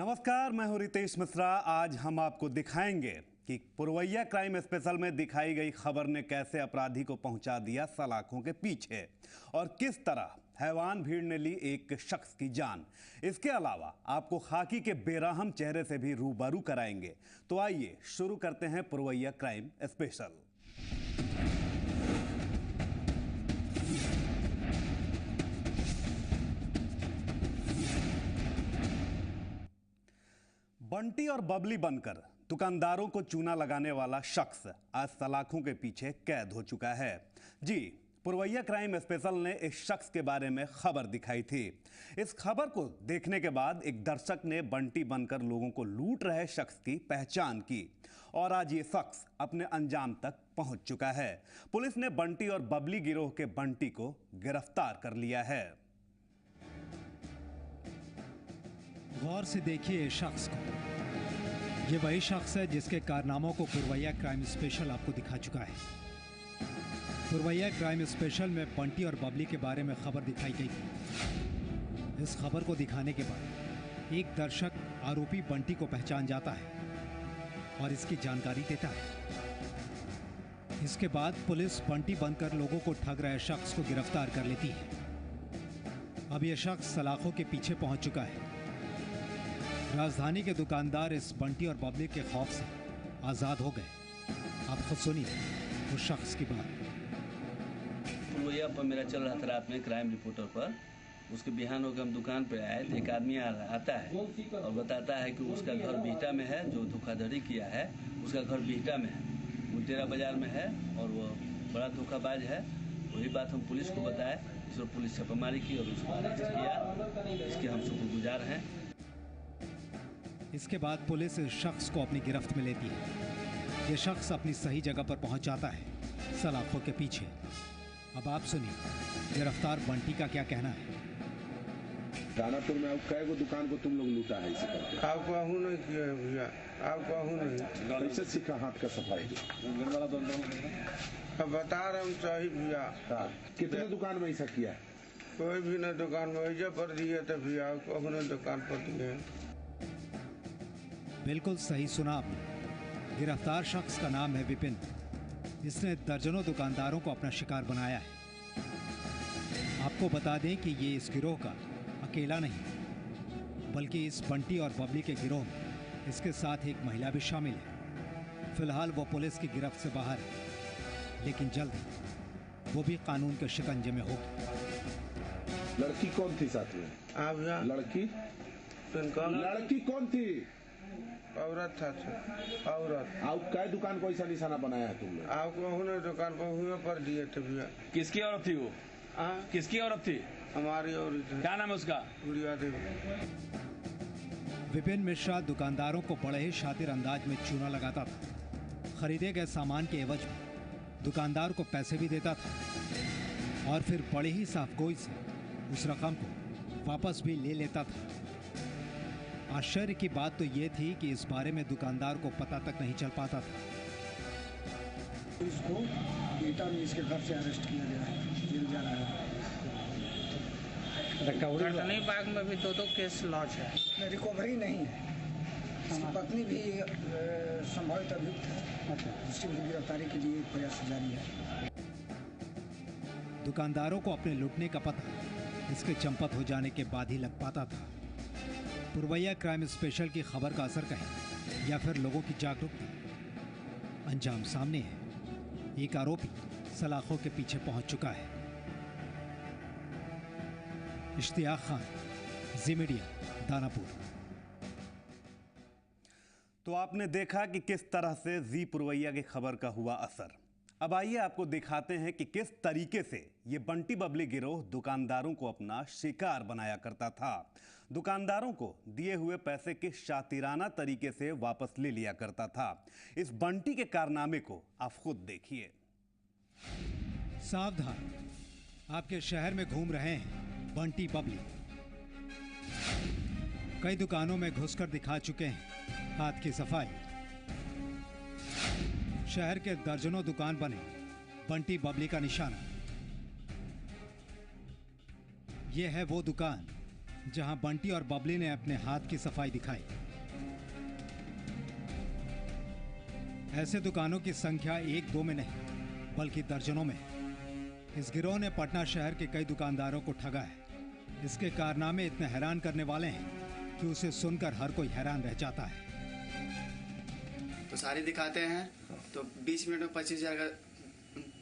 नमस्कार, मैं हूं रितेश मिश्रा। आज हम आपको दिखाएंगे कि पुरवैया क्राइम स्पेशल में दिखाई गई खबर ने कैसे अपराधी को पहुंचा दिया सलाखों के पीछे और किस तरह हैवान भीड़ ने ली एक शख्स की जान। इसके अलावा आपको खाकी के बेरहम चेहरे से भी रूबरू कराएंगे। तो आइए शुरू करते हैं पुरवैया क्राइम स्पेशल। बंटी और बबली बनकर दुकानदारों को चूना लगाने वाला शख्स आज सलाखों के पीछे कैद हो चुका है। जी, पुरवैया क्राइम स्पेशल ने इस शख्स के बारे में खबर दिखाई थी। इस खबर को देखने के बाद एक दर्शक ने बंटी बनकर लोगों को लूट रहे शख्स की पहचान की और आज ये शख्स अपने अंजाम तक पहुंच चुका है। पुलिस ने बंटी और बबली गिरोह के बंटी को गिरफ्तार कर लिया है। गौर से देखिए इस शख्स को। ये वही शख्स है जिसके कारनामों को पुरवैया क्राइम स्पेशल आपको दिखा चुका है। पुरवैया क्राइम स्पेशल में बंटी और बबली के बारे में खबर दिखाई गई थी। इस खबर को दिखाने के बाद एक दर्शक आरोपी बंटी को पहचान जाता है और इसकी जानकारी देता है। इसके बाद पुलिस बंटी बनकर लोगों को ठग रहे शख्स को गिरफ्तार कर लेती है। अब यह शख्स सलाखों के पीछे पहुंच चुका है। राजधानी के दुकानदार इस बंटी और बबली के खौफ से आजाद हो गए। आप खुद सुनिए उस शख्स की बात। पुरवैया पर मेरा चल रहा था रात में क्राइम रिपोर्टर पर। उसके बिहान होकर हम दुकान पर आए तो एक आदमी आता है और बताता है कि उसका घर बिहटा में है। जो धोखाधड़ी किया है उसका घर बिहटा में है, मुटेरा बाजार में है और वो बड़ा धोखाबाज है। वही बात हम पुलिस को बताए। इस पर पुलिस छापामारी की और उसको अरेस्ट किया। इसके हम शुक्रगुजार हैं। इसके बाद पुलिस इस शख्स को अपनी गिरफ्त में लेती है। ये शख्स अपनी सही जगह पर पहुंच जाता है, सलाखों के पीछे। अब आप सुनिए गिरफ्तार बंटी का क्या कहना है। दानापुर में कै गो दुकान को तुम लोग लूटा है इसी करके? आपको आहू नहीं किया है भैया, आपको आहू नहीं। कैसे सीखा हाथ का सफाई? अब बता रहे हम सही भैया। कितने दुकान में ऐसा किया? कोई भी नहीं दुकान में ऐसे पर दिए थे भैया, आपको आहू नहीं दुकान पर दिए। बिल्कुल सही सुना आपने। गिरफ्तार शख्स का नाम है विपिन। इसने दर्जनों दुकानदारों को अपना शिकार बनाया है। आपको बता दें कि ये इस गिरोह का अकेला नहीं, बल्कि इस बंटी और बबली के गिरोह में इसके साथ एक महिला भी शामिल है। फिलहाल वो पुलिस की गिरफ्त से बाहर है, लेकिन जल्द ही वो भी कानून के शिकंजे में होगी। लड़की कौन थी साथ में? आप भैया लड़की कौन थी? औरत था औरत। आप कै दुकान को ऐसा निशाना बनाया है तुमने? आपको आहू नहीं दुकान पर हुए पर दिए थे भैया। किसकी औरत थी वो? किसकी औरत थी? हमारी औरत। क्या नाम है उसका? गुड़िया देवी। विपिन मिश्रा दुकानदारों को बड़े ही शातिर अंदाज में चूना लगाता था। खरीदे गए सामान के एवज में दुकानदार को पैसे भी देता था और फिर बड़ी ही साफगोई से उस रकम को वापस भी ले लेता था। आश्चर्य की बात तो ये थी कि इस बारे में दुकानदार को पता तक नहीं चल पाता था। इसको बेटा में इसके घर से अरेस्ट किया गया है, जेल जा रहा है। रिकवरी बाग में भी दो केस लॉन्च है। रिकवरी नहीं है। इसकी पत्नी भी संभावित अभियुक्त है, जिसकी गिरफ्तारी के लिए प्रयास जारी है। दुकानदारों को अपने लुटने का पता इसके चंपत हो जाने के बाद ही लग पाता था। पुरवैया क्राइम स्पेशल की खबर का असर कहें या फिर लोगों की जागरूकता, अंजाम सामने है। एक आरोपी सलाखों के पीछे पहुंच चुका है। इश्तियाक खान, जी मीडिया, दानापुर। तो आपने देखा कि किस तरह से जी पुरवैया की खबर का हुआ असर। अब आइए आपको दिखाते हैं कि किस तरीके से ये बंटी बबली गिरोह दुकानदारों को अपना शिकार बनाया करता था। दुकानदारों को दिए हुए पैसे के शातिराना तरीके से वापस ले लिया करता था। इस बंटी के कारनामे को आप खुद देखिए। सावधान, आपके शहर में घूम रहे हैं बंटी बबली। कई दुकानों में घुसकर दिखा चुके हैं हाथ की सफाई। शहर के दर्जनों दुकान बने बंटी बबली का निशाना। यह है वो दुकान जहां बंटी और बबली ने अपने हाथ की सफाई दिखाई। ऐसे दुकानों की संख्या एक दो में नहीं बल्कि दर्जनों में है। इस गिरोह ने पटना शहर के कई दुकानदारों को ठगा है। इसके कारनामे इतने हैरान करने वाले हैं कि उसे सुनकर हर कोई हैरान रह जाता है। तो साड़ी दिखाते हैं तो 20 मिनट में 25,000 का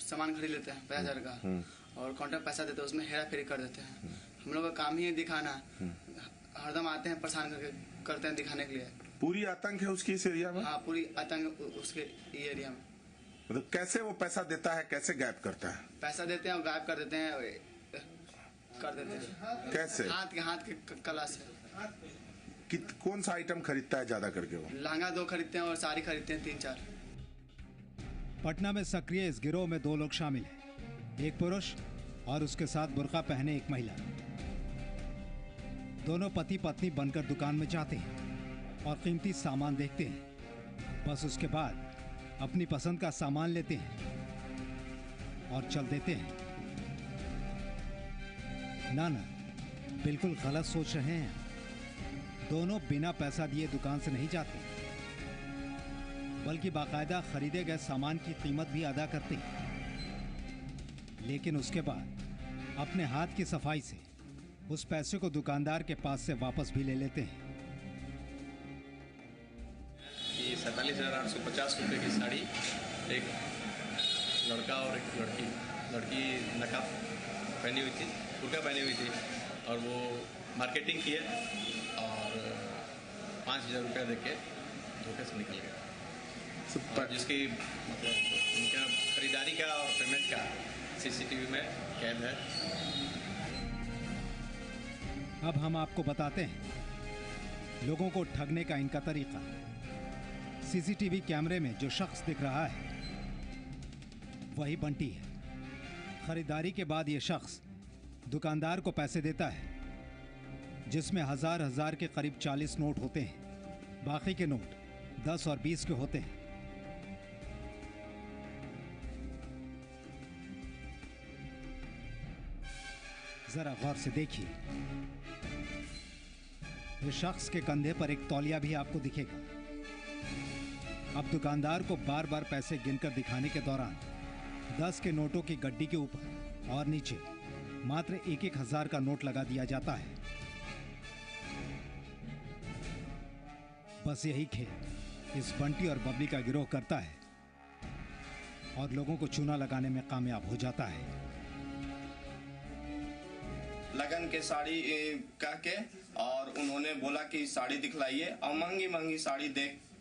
सामान खरीद लेते हैं, 50,000 का, और काउंटर पैसा देते हैं, उसमें हेरा फेरी कर देते हैं। हम लोग का काम ही है दिखाना। हरदम आते हैं परेशान करते हैं दिखाने के लिए। पूरी आतंक है उसकी इस एरिया में? हाँ, पूरी आतंक उसके एरिया में। मतलब कैसे वो पैसा देता है, कैसे गायब करता है? पैसा देते हैं और गायब कर देते हैं, कैसे? हाथ के कला से। कौन सा आइटम खरीदता है ज्यादा करके वो? लहंगा 2 खरीदते हैं और साड़ी खरीदते हैं 3-4। पटना में सक्रिय इस गिरोह में 2 लोग शामिल हैं, एक पुरुष और उसके साथ बुर्का पहने एक महिला। दोनों पति पत्नी बनकर दुकान में जाते हैं और कीमती सामान देखते हैं। बस उसके बाद अपनी पसंद का सामान लेते हैं और चल देते हैं। ना, बिल्कुल गलत सोच रहे हैं। दोनों बिना पैसा दिए दुकान से नहीं जाते, बल्कि बाकायदा खरीदे गए सामान की कीमत भी अदा करते हैं। लेकिन उसके बाद अपने हाथ की सफाई से उस पैसे को दुकानदार के पास से वापस भी ले लेते हैं। 47,850 रुपये की साड़ी, एक लड़का और एक लड़की नकाब पहनी हुई थी, बुर्का पहनी हुई थी, और वो मार्केटिंग की है और 5,000 रुपया दे के धोखे से निकल गया। और जिसकी मतलब उनका खरीदारी का और पेमेंट का सीसीटीवी में कैद है। अब हम आपको बताते हैं लोगों को ठगने का इनका तरीका। सीसीटीवी कैमरे में जो शख्स दिख रहा है वही बंटी है। खरीदारी के बाद ये शख्स दुकानदार को पैसे देता है, जिसमें हजार के करीब 40 नोट होते हैं। बाकी के नोट 10 और 20 के होते हैं। जरा गौर से देखिए, इस शख्स के कंधे पर एक तौलिया भी आपको दिखेगा। अब दुकानदार को बार बार पैसे गिनकर दिखाने के दौरान 10 के नोटों की गड्डी के ऊपर और नीचे मात्र 1-1 हजार का नोट लगा दिया जाता है। बस यही खेल इस बंटी और बबली का गिरोह करता है और लोगों को चूना लगाने में कामयाब हो जाता है। लगन के साड़ी कह के और उन्होंने बोला कि साड़ी दिखलाइए, और महंगी साड़ी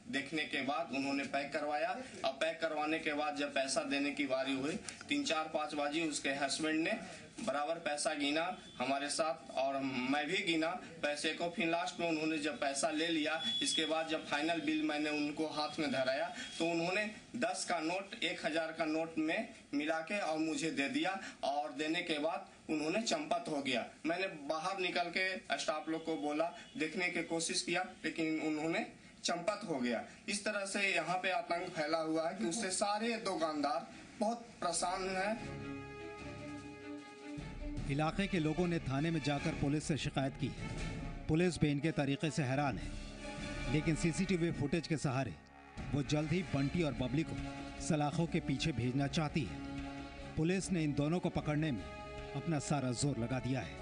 देखने के बाद उन्होंने पैक करवाया। अब पैक करवाने के बाद जब पैसा देने की बारी हुई, 3-4-5 बाजी उसके हस्बैंड ने बराबर पैसा गिना हमारे साथ, और मैं भी गिना पैसे को। फिर लास्ट में उन्होंने जब पैसा ले लिया, इसके बाद जब फाइनल बिल मैंने उनको हाथ में धराया तो उन्होंने 10 का नोट 1,000 का नोट में मिला के और मुझे दे दिया, और देने के बाद उन्होंने चंपत हो गया। मैंने बाहर निकल के स्टाफ लोग को बोला, देखने की कोशिश किया, लेकिन उन्होंने चंपत हो गया। इस तरह से यहाँ पे आतंक फैला हुआ है कि उससे सारे दुकानदार बहुत परेशान हैं। इलाके के लोगों ने थाने में जाकर पुलिस से शिकायत की है। पुलिस भी इनके तरीके से हैरान है, लेकिन सीसीटीवी फुटेज के सहारे वो जल्द ही बंटी और बबली को सलाखों के पीछे भेजना चाहती है। पुलिस ने इन दोनों को पकड़ने में अपना सारा जोर लगा दिया है।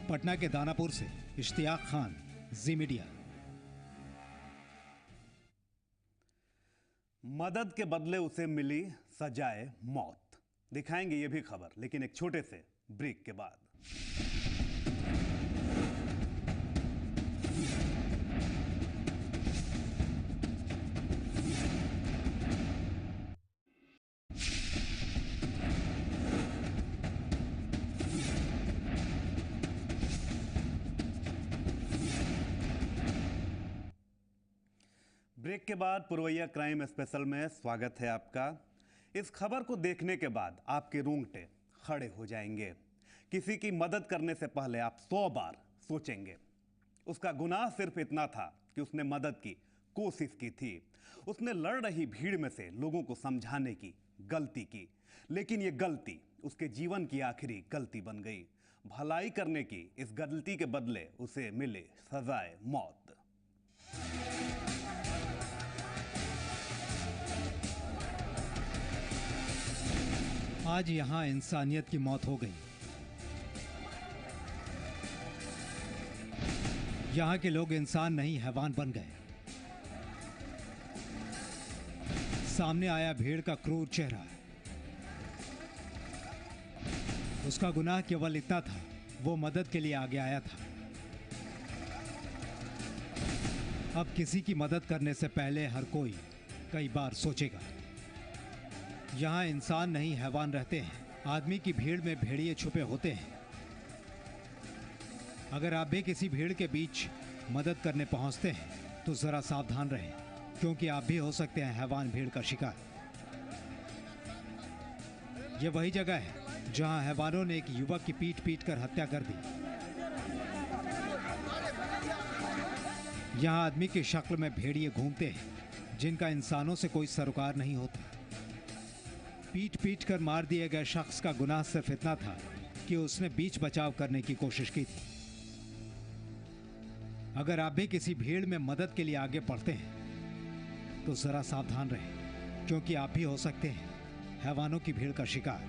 पटना के दानापुर से इश्तियाक खान, जी मीडिया। मदद के बदले उसे मिली सजाए मौत। दिखाएंगे ये भी खबर, लेकिन एक छोटे से ब्रेक के बाद। ब्रेक के बाद पुरवैया क्राइम स्पेशल में स्वागत है आपका। इस खबर को देखने के बाद आपके रोंगटे खड़े हो जाएंगे। किसी की मदद करने से पहले आप 100 बार सोचेंगे। उसका गुनाह सिर्फ इतना था कि उसने मदद की कोशिश की थी। उसने लड़ रही भीड़ में से लोगों को समझाने की गलती की, लेकिन ये गलती उसके जीवन की आखिरी गलती बन गई। भलाई करने की इस गलती के बदले उसे मिले सजाए मौत। आज यहाँ इंसानियत की मौत हो गई। यहाँ के लोग इंसान नहीं हैवान बन गए। सामने आया भेड़ का क्रूर चेहरा। उसका गुनाह केवल इतना था, वो मदद के लिए आगे आया था। अब किसी की मदद करने से पहले हर कोई कई बार सोचेगा। यहाँ इंसान नहीं हैवान रहते हैं। आदमी की भीड़ में भेड़िए छुपे होते हैं। अगर आप भी किसी भीड़ के बीच मदद करने पहुंचते हैं तो जरा सावधान रहें, क्योंकि आप भी हो सकते हैं हैवान भीड़ का शिकार। यह वही जगह है जहां हैवानों ने एक युवक की पीट पीट कर हत्या कर दी। यहां आदमी की शक्ल में भेड़िए घूमते हैं जिनका इंसानों से कोई सरोकार नहीं होता। पीट पीट कर मार दिए गए शख्स का गुनाह सिर्फ इतना था कि उसने बीच बचाव करने की कोशिश की थी। अगर आप भी किसी भीड़ में मदद के लिए आगे बढ़ते हैं तो जरा सावधान रहें, क्योंकि आप भी हो सकते हैं हैवानों की भीड़ का शिकार।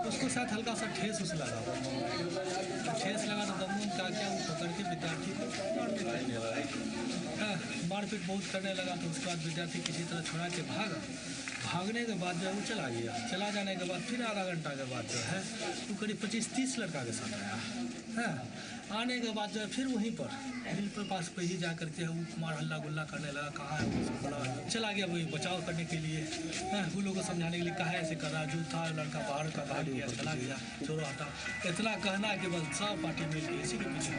उसको साथ हल्का सा ठेस उस लगा, ठेस लगा तो दमन का क्या वो पकड़ के विद्यार्थी को मारपीट बहुत करने लगा। तो उसके बाद विद्यार्थी किसी तरह छुड़ा के भागा। भागने के बाद जो है वो चला गया। चला जाने के बाद फिर आधा घंटा के बाद जो है वो करीब 25-30 लड़का के साथ आया है। आने के बाद जो है फिर वहीं पर हिल पर पास पे ही जा करके वो कुमार हल्ला गुल्ला करने लगा। कहाँ है वो बोला, चला गया वही बचाव करने के लिए, वो लोगों को समझाने के लिए। कहा ऐसे कर रहा, जो था लड़का बाहर का भाग गया, चला गया, चोरो हटा। इतना कहना के बाद सब पार्टी मिल गई इसी के पीछे।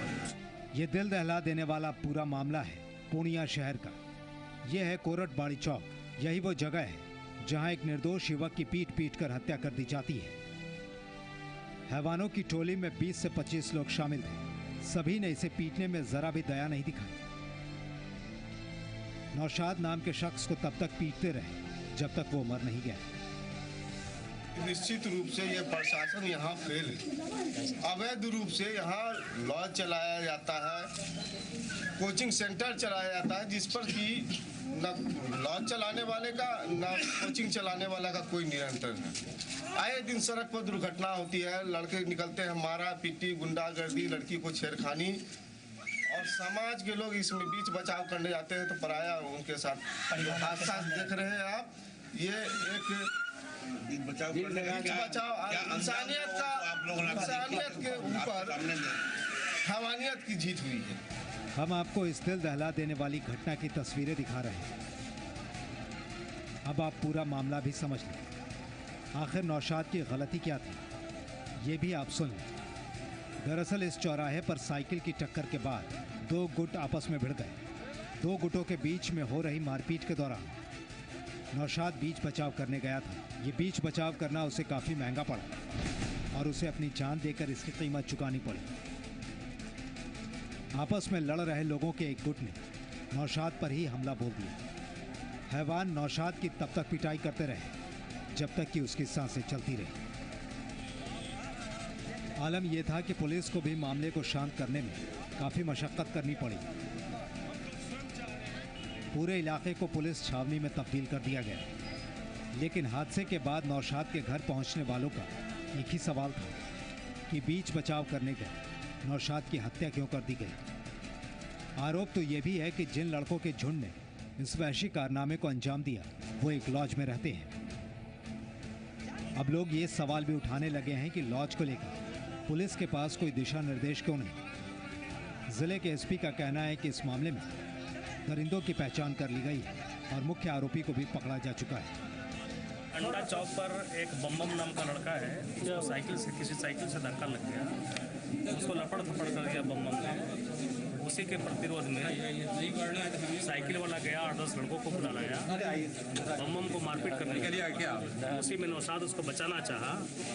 ये दिल दहला देने वाला पूरा मामला है पूर्णिया शहर का। यह है कोरटबाड़ी चौक। यही वो जगह है जहां एक निर्दोष युवक की पीट पीट कर हत्या कर दी जाती है। हैवानों की टोली में 20 से 25 लोग शामिल थे। सभी ने इसे पीटने में जरा भी दया नहीं दिखाई। नौशाद नाम के शख्स को तब तक पीटते रहे जब तक वो मर नहीं गया। निश्चित रूप से ये प्रशासन यहाँ फेल है। अवैध रूप से यहाँ लॉज चलाया जाता है, कोचिंग सेंटर चलाया जाता है, जिस पर कि न लॉज चलाने वाले का न कोचिंग चलाने वाला का कोई नियंत्रण है। आए दिन सड़क पर दुर्घटना होती है, लड़के निकलते हैं, मारा पीटी, गुंडागर्दी, लड़की को छेड़खानी, और समाज के लोग इसमें बीच बचाव करने जाते हैं तो पराया उनके साथ हादसा देख रहे हैं आप। ये एक बचाव इंसानियत के ऊपर हैवानियत की जीत हुई है। हम आपको इस दिल दहला देने वाली घटना की तस्वीरें दिखा रहे हैं। अब आप पूरा मामला भी समझ लें। आखिर नौशाद की गलती क्या थी, ये भी आप सुन लें। दरअसल इस चौराहे पर साइकिल की टक्कर के बाद दो गुट आपस में भिड़ गए। दो गुटों के बीच में हो रही मारपीट के दौरान नौशाद बीच बचाव करने गया था। ये बीच बचाव करना उसे काफ़ी महंगा पड़ा और उसे अपनी जान देकर इसकी कीमत चुकानी पड़ी। आपस में लड़ रहे लोगों के एक गुट ने नौशाद पर ही हमला बोल दिया। हैवान नौशाद की तब तक पिटाई करते रहे जब तक कि उसकी सांसें चलती रही। आलम यह था कि पुलिस को भी मामले को शांत करने में काफ़ी मशक्क़त करनी पड़ी। पूरे इलाके को पुलिस छावनी में तब्दील कर दिया गया, लेकिन हादसे के बाद नौशाद के घर पहुंचने वालों का एक ही सवाल था कि बीच बचाव करने गए नौशाद की हत्या क्यों कर दी गई। आरोप तो ये भी है कि जिन लड़कों के झुंड ने इस वहशी कारनामे को अंजाम दिया वो एक लॉज में रहते हैं। अब लोग ये सवाल भी उठाने लगे हैं कि लॉज को लेकर पुलिस के पास कोई दिशा निर्देश क्यों नहीं। जिले के एसपी का कहना है कि इस मामले में दरिंदों की पहचान कर ली गई है और मुख्य आरोपी को भी पकड़ा जा चुका है। अंडा चौक पर एक बम नाम का लड़का है, जो किसी साइकिल से धक्का लग गया, उसको लपड़ थपड़ कर दिया बम ने। उसी के प्रतिरोध में साइकिल वाला गया 8-10 लड़कों को बुला लाया, बम को मारपीट करने के लिए। उसी में नौशाद उसको बचाना चाहा,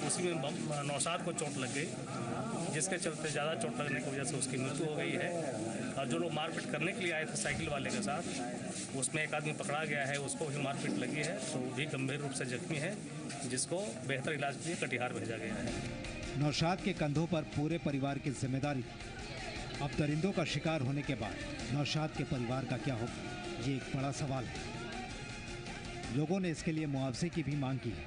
उसी में नौशाद को चोट लग गई, जिसके चलते ज़्यादा चोट लगने की वजह से उसकी मृत्यु हो गई है। और जो लोग मारपीट करने के लिए आए थे साइकिल वाले के साथ, उसमें एक आदमी पकड़ा गया है, उसको भी मारपीट लगी है, तो वो भी गंभीर रूप से जख्मी है, जिसको बेहतर इलाज के लिए कटिहार भेजा गया है। नौशाद के कंधों पर पूरे परिवार की जिम्मेदारी थी। अब दरिंदों का शिकार होने के बाद नौशाद के परिवार का क्या होगा, ये एक बड़ा सवाल है। लोगों ने इसके लिए मुआवजे की भी मांग की है,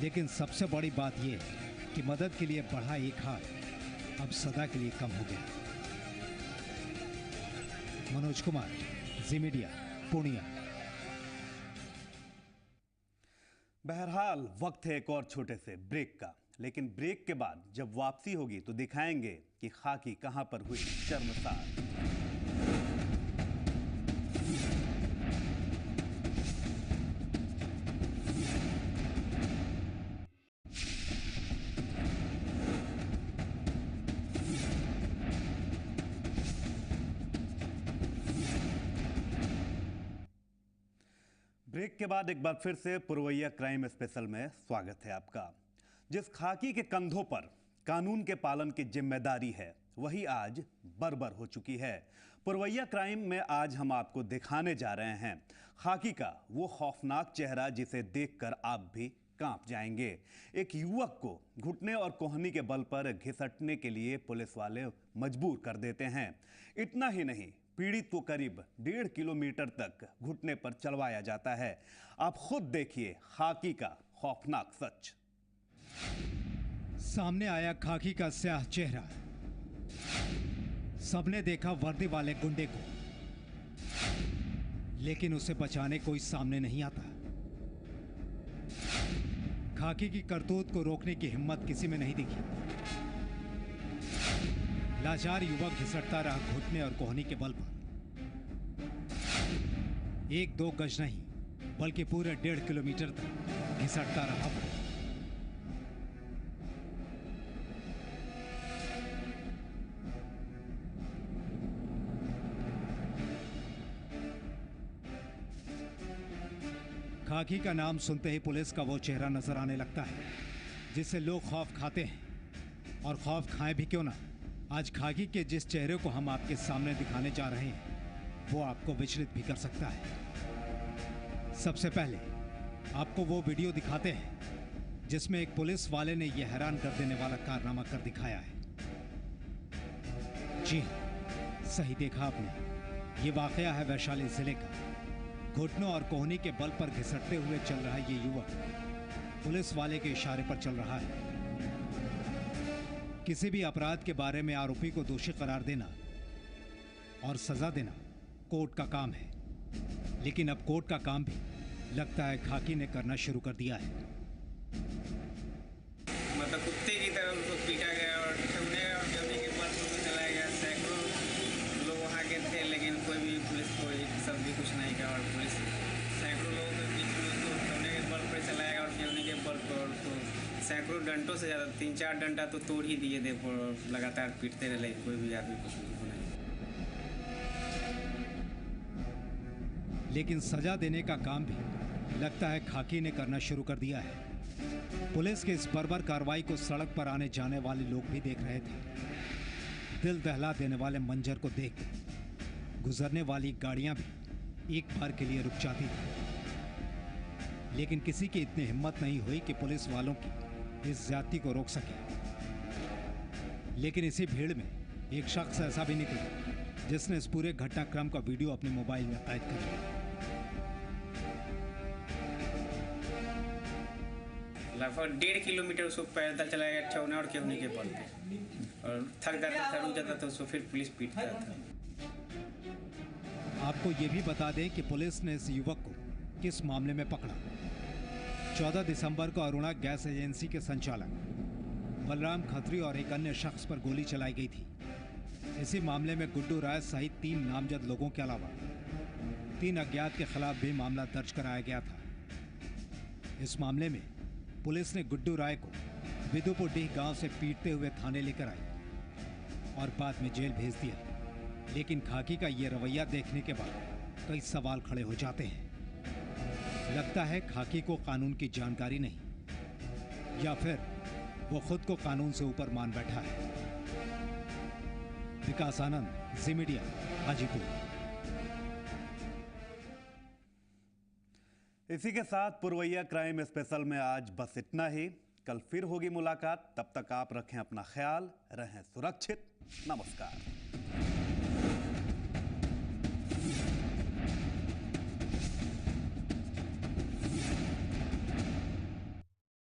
लेकिन सबसे बड़ी बात यह है कि मदद के लिए बढ़ा एक हाथ अब सदा के लिए कम हो गया। मनोज कुमार, जी मीडिया, पूर्णिया। बहरहाल वक्त है एक और छोटे से ब्रेक का, लेकिन ब्रेक के बाद जब वापसी होगी तो दिखाएंगे कि खाकी कहां पर हुई शर्मसार। ब्रेक के बाद एक बार फिर से पुरवैया क्राइम स्पेशल में स्वागत है आपका। जिस खाकी के कंधों पर कानून के पालन की जिम्मेदारी है, वही आज बर्बर हो चुकी है। पुरवैया क्राइम में आज हम आपको दिखाने जा रहे हैं खाकी का वो खौफनाक चेहरा जिसे देखकर आप भी कांप जाएंगे। एक युवक को घुटने और कोहनी के बल पर घिसटने के लिए पुलिस वाले मजबूर कर देते हैं। इतना ही नहीं, पीड़ित को करीब 1.5 किलोमीटर तक घुटने पर चलवाया जाता है। आप खुद देखिए खाकी का खौफनाक सच। सामने आया खाकी का स्याह चेहरा। सबने देखा वर्दी वाले गुंडे को, लेकिन उसे बचाने कोई सामने नहीं आता। खाकी की करतूत को रोकने की हिम्मत किसी में नहीं दिखी। लाचार युवक घिसटता रहा घुटने और कोहनी के बल पर। 1-2 गज नहीं, बल्कि पूरे 1.5 किलोमीटर तक घिसटता रहा। खाकी का नाम सुनते ही पुलिस का वो चेहरा नजर आने लगता है जिससे लोग खौफ खाते हैं। और खौफ खाएं भी क्यों ना, आज खाकी के जिस चेहरे को हम आपके सामने दिखाने जा रहे हैं वो आपको विचलित भी कर सकता है। सबसे पहले आपको वो वीडियो दिखाते हैं जिसमें एक पुलिस वाले ने यह हैरान कर देने वाला कारनामा कर दिखाया है। जी, सही देखा आपने, ये वाकया है वैशाली जिले का। घुटनों और कोहनी के बल पर घिसटते हुए चल रहा ये युवक पुलिस वाले के इशारे पर चल रहा है। किसी भी अपराध के बारे में आरोपी को दोषी करार देना और सजा देना कोर्ट का काम है, लेकिन अब कोर्ट का काम भी लगता है खाकी ने करना शुरू कर दिया है। मतलब कुत्ते की तरह उनको पीटा गया और ठगने और जमी के बल पर चलाया गया। सैकड़ों लोग वहाँ के थे, लेकिन कोई भी पुलिस को एक शब्द भी कुछ नहीं कहा। और पुलिस सैकड़ों लोगों के बीच में उसको ठगने के बल पर चलाया गया और जमने के बल पर तो सैकड़ों डंटों से ज़्यादा 3-4 डंटा तो तोड़ ही दिए थे। लगातार पीटते रहे, कोई भी आदमी कुछ नहीं। लेकिन सजा देने का काम भी लगता है खाकी ने करना शुरू कर दिया है। पुलिस के इस बर्बर कार्रवाई को सड़क पर आने जाने वाले लोग भी देख रहे थे। दिल दहला देने वाले मंजर को देखकर गुजरने वाली गाड़ियां भी एक बार के लिए रुक जाती थी, लेकिन किसी की इतनी हिम्मत नहीं हुई कि पुलिस वालों की इस ज्यादती को रोक सके। लेकिन इसी भीड़ में एक शख्स ऐसा भी निकला जिसने इस पूरे घटनाक्रम का वीडियो अपने मोबाइल में कैद कर लिया। लगभग 1.5 किलोमीटर उसको पैदल चलाया गया ठगने और केवनी के बल पे, और थक जाता था, रुक जाता था, उसको फिर पुलिस पीटता था। आपको ये भी बता दें कि पुलिस ने इस युवक को किस मामले में पकड़ा। 14 दिसंबर को अरुणा गैस एजेंसी के संचालक बलराम खत्री और एक अन्य शख्स पर गोली चलाई गई थी। इसी मामले में गुड्डू राय सहित 3 नामजद लोगों के अलावा 3 अज्ञात के खिलाफ भी मामला दर्ज कराया गया था। इस मामले में पुलिस ने गुड्डू राय को विदुपुरडीह गांव से पीटते हुए थाने लेकर आई और बाद में जेल भेज दिया। लेकिन खाकी का ये रवैया देखने के बाद कई सवाल खड़े हो जाते हैं। लगता है खाकी को कानून की जानकारी नहीं, या फिर वो खुद को कानून से ऊपर मान बैठा है। विकास आनंद, जी मीडिया, हाजीपुर। इसी के साथ पुरवैया क्राइम स्पेशल में आज बस इतना ही। कल फिर होगी मुलाकात। तब तक आप रखें अपना ख्याल, रहें सुरक्षित। नमस्कार।